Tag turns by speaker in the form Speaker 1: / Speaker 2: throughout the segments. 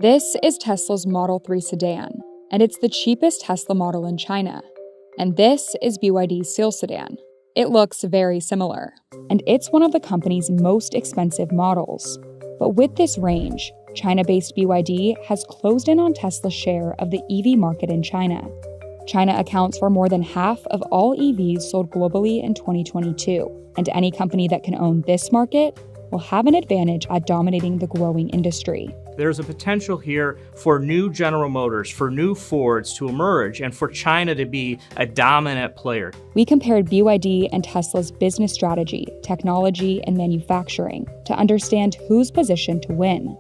Speaker 1: This is Tesla's Model 3 sedan, and it's the cheapest Tesla model in China. And this is BYD's Seal sedan. It looks very similar, and it's one of the company's most expensive models. But with this range, China-based BYD has closed in on Tesla's share of the EV market in China. China accounts for more than half of all EVs sold globally in 2022, and any company that can own this market will have an advantage at dominating the growing industry.
Speaker 2: There's a potential here for new General Motors, for new Fords to emerge, and for China to be a dominant player.
Speaker 1: We compared BYD and Tesla's business strategy, technology, and manufacturing to understand who's positioned to win.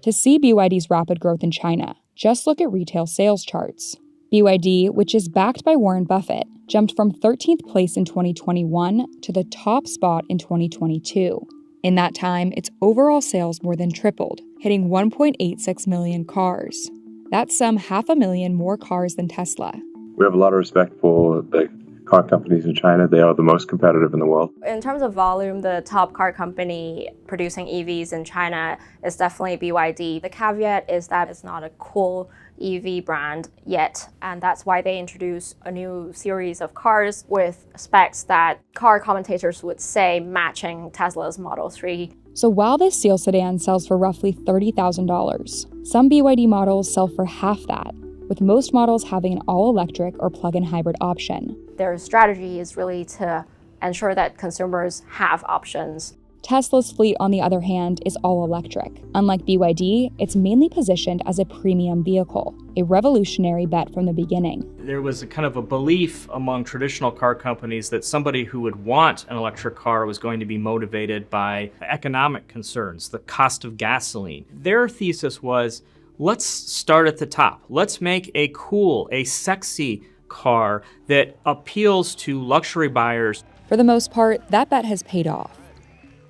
Speaker 1: To see BYD's rapid growth in China, just look at retail sales charts. BYD, which is backed by Warren Buffett, jumped from 13th place in 2021 to the top spot in 2022. In that time, its overall sales more than tripled, hitting 1.86 million cars. That's some 500,000 more cars than Tesla.
Speaker 3: We have a lot of respect for the car companies in China. They are the most competitive in the world.
Speaker 4: In terms of volume, the top car company producing EVs in China is definitely BYD. The caveat is that it's not a cool EV brand yet, and that's why they introduced a new series of cars with specs that car commentators would say matching Tesla's Model 3.
Speaker 1: So while this Seal sedan sells for roughly $30,000, some BYD models sell for half that, with most models having an all-electric or plug-in hybrid option.
Speaker 4: Their strategy is really to ensure that consumers have options.
Speaker 1: Tesla's fleet, on the other hand, is all-electric. Unlike BYD, it's mainly positioned as a premium vehicle, a revolutionary bet from the beginning.
Speaker 2: There was a kind of a belief among traditional car companies that somebody who would want an electric car was going to be motivated by economic concerns, the cost of gasoline. Their thesis was, let's start at the top. Let's make a cool, a sexy car that appeals to luxury buyers.
Speaker 1: For the most part, that bet has paid off.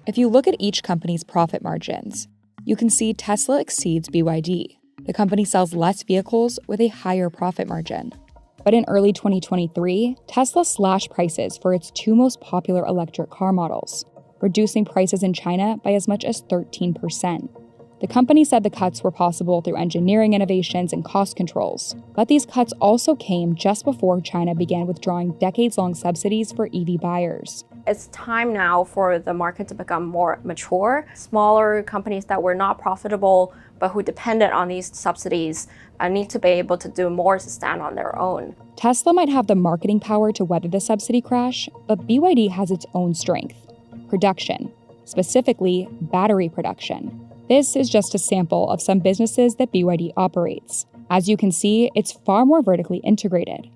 Speaker 1: If you look at each company's profit margins, you can see Tesla exceeds BYD. The company sells less vehicles with a higher profit margin. But in early 2023, Tesla slashed prices for its two most popular electric car models, reducing prices in China by as much as 13%. The company said the cuts were possible through engineering innovations and cost controls, but these cuts also came just before China began withdrawing decades-long subsidies for EV buyers.
Speaker 4: It's time now for the market to become more mature. Smaller companies that were not profitable but who depended on these subsidies need to be able to do more to stand on their own.
Speaker 1: Tesla might have the marketing power to weather the subsidy crash, but BYD has its own strength: production, specifically battery production. This is just a sample of some businesses that BYD operates. As you can see, it's far more vertically integrated.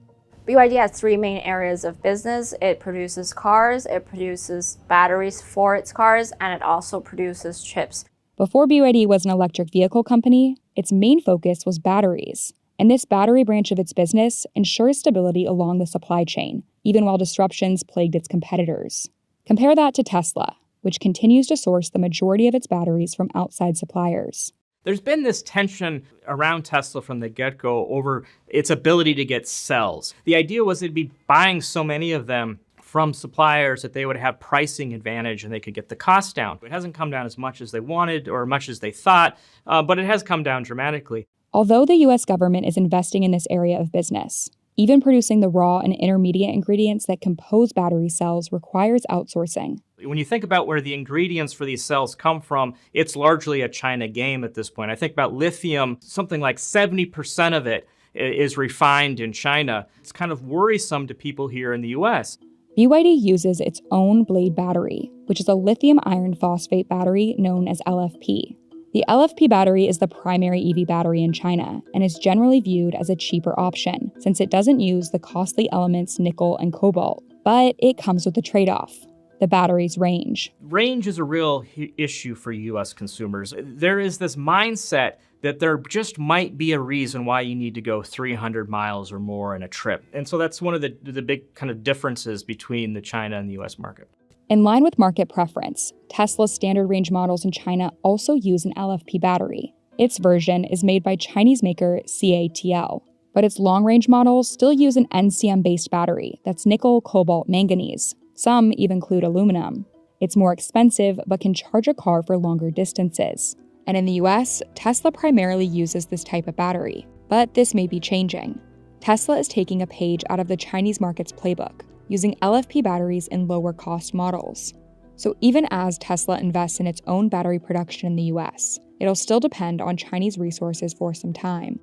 Speaker 4: BYD has three main areas of business. It produces cars, it produces batteries for its cars, and it also produces chips.
Speaker 1: Before BYD was an electric vehicle company, its main focus was batteries. And this battery branch of its business ensures stability along the supply chain, even while disruptions plagued its competitors. Compare that to Tesla, which continues to source the majority of its batteries from outside suppliers.
Speaker 2: There's been this tension around Tesla from the get-go over its ability to get cells. The idea was they'd be buying so many of them from suppliers that they would have pricing advantage and they could get the cost down. It hasn't come down as much as they wanted or much as they thought, but it has come down dramatically.
Speaker 1: Although the US government is investing in this area of business, even producing the raw and intermediate ingredients that compose battery cells requires outsourcing.
Speaker 2: When you think about where the ingredients for these cells come from, it's largely a China game at this point. I think about lithium, something like 70% of it is refined in China. It's kind of worrisome to people here in the US.
Speaker 1: BYD uses its own Blade battery, which is a lithium iron phosphate battery known as LFP. The LFP battery is the primary EV battery in China and is generally viewed as a cheaper option since it doesn't use the costly elements nickel and cobalt. But it comes with a trade-off: the battery's range.
Speaker 2: Range is a real issue for US consumers. There is this mindset that there just might be a reason why you need to go 300 miles or more in a trip. And so that's one of the big kind of differences between the China and the US market.
Speaker 1: In line with market preference, Tesla's standard range models in China also use an LFP battery. Its version is made by Chinese maker CATL, but its long-range models still use an NCM-based battery that's nickel, cobalt, manganese. Some even include aluminum. It's more expensive, but can charge a car for longer distances. And in the US, Tesla primarily uses this type of battery. But this may be changing. Tesla is taking a page out of the Chinese market's playbook, using LFP batteries in lower-cost models. So even as Tesla invests in its own battery production in the US, it'll still depend on Chinese resources for some time.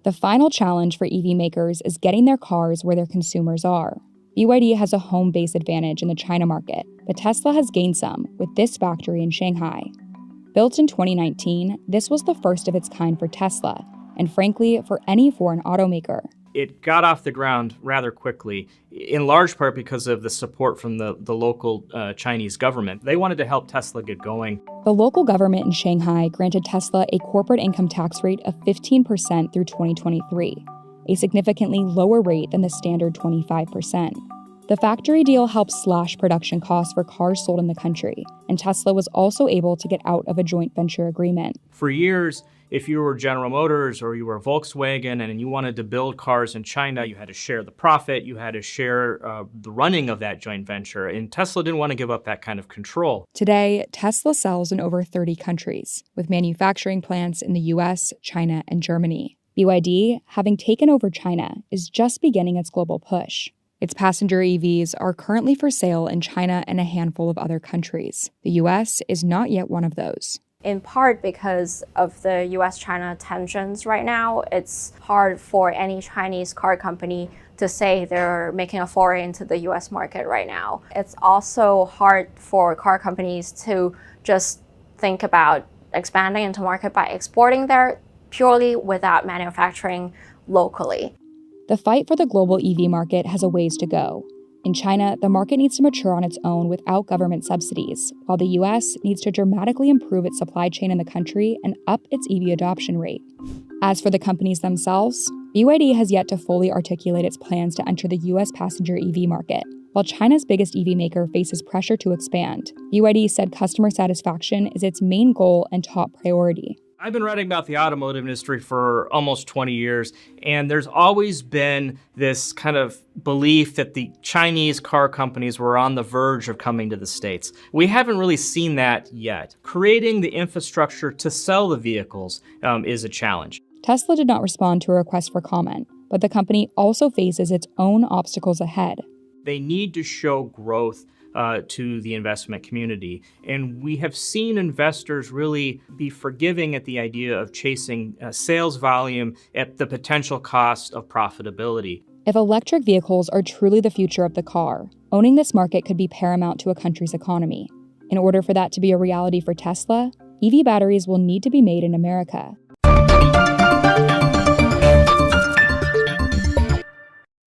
Speaker 1: The final challenge for EV makers is getting their cars where their consumers are. BYD has a home base advantage in the China market, but Tesla has gained some with this factory in Shanghai. Built in 2019, this was the first of its kind for Tesla, and frankly, for any foreign automaker.
Speaker 2: It got off the ground rather quickly, in large part because of the support from the local Chinese government. They wanted to help Tesla get going.
Speaker 1: The local government in Shanghai granted Tesla a corporate income tax rate of 15% through 2023, a significantly lower rate than the standard 25%. The factory deal helped slash production costs for cars sold in the country, and Tesla was also able to get out of a joint venture agreement.
Speaker 2: For years, if you were General Motors or you were Volkswagen and you wanted to build cars in China, you had to share the profit, you had to share the running of that joint venture, and Tesla didn't want to give up that kind of control.
Speaker 1: Today, Tesla sells in over 30 countries, with manufacturing plants in the US, China, and Germany. BYD, having taken over China, is just beginning its global push. Its passenger EVs are currently for sale in China and a handful of other countries. The US is not yet one of those.
Speaker 4: In part because of the US-China tensions right now, it's hard for any Chinese car company to say they're making a foray into the US market right now. It's also hard for car companies to just think about expanding into market by exporting there purely without manufacturing locally.
Speaker 1: The fight for the global EV market has a ways to go. In China, the market needs to mature on its own without government subsidies, while the US needs to dramatically improve its supply chain in the country and up its EV adoption rate. As for the companies themselves, BYD has yet to fully articulate its plans to enter the US passenger EV market. While China's biggest EV maker faces pressure to expand, BYD said customer satisfaction is its main goal and top priority.
Speaker 2: I've been writing about the automotive industry for almost 20 years, and there's always been this kind of belief that the Chinese car companies were on the verge of coming to the States. We haven't really seen that yet. Creating the infrastructure to sell the vehicles is a challenge.
Speaker 1: Tesla did not respond to a request for comment, but the company also faces its own obstacles ahead.
Speaker 2: They need to show growth to the investment community. And we have seen investors really be forgiving at the idea of chasing sales volume at the potential cost of profitability.
Speaker 1: If electric vehicles are truly the future of the car, owning this market could be paramount to a country's economy. In order for that to be a reality for Tesla, EV batteries will need to be made in America.